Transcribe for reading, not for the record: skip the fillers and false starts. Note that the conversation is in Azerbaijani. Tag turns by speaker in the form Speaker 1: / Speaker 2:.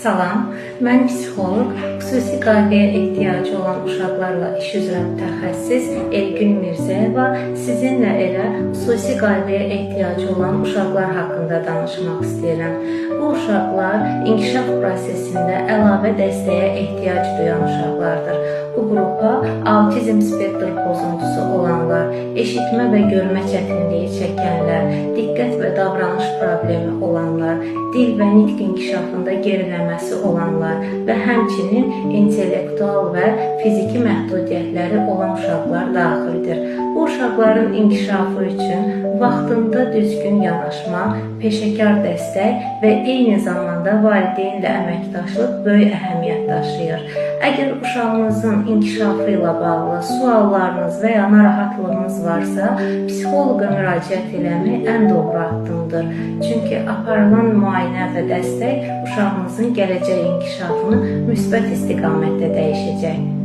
Speaker 1: Salam, mən psixoloq, xüsusi qayğıya ehtiyacı olan uşaqlarla iş üzrə mütəxəssis Elgün Mirzəyeva sizinlə elə xüsusi qayğıya ehtiyacı olan uşaqlar haqqında danışmaq istəyirəm. Bu uşaqlar inkişaf prosesində əlavə dəstəyə ehtiyac duyan uşaqlardır. Bu qrupa autizm spektr pozuntusu olanlar, eşitmə və görmə çətinliyi çəkənlər, diqqət və davranış problemi olanlar, dil və nitq inkişafında geriləməsi olanlar və həmçinin intellektual və fiziki məhdudiyyətləri olan uşaqlar daxildir. Bu uşaqların inkişafı üçün vaxtında düzgün yanaşma, peşəkar dəstək və eyni zamanda valideynlə əməkdaşlıq böyük əhəmiyyət daşıyır. Əgər uşağınızın inkişafı ilə bağlı suallarınız və ya narahatlığınız varsa, psixoloqa müraciət eləmək ən doğru addımdır. Çünki aparılan müayinə və dəstək uşağınızın gələcək inkişafını müsbət istiqamətdə dəyişəcək.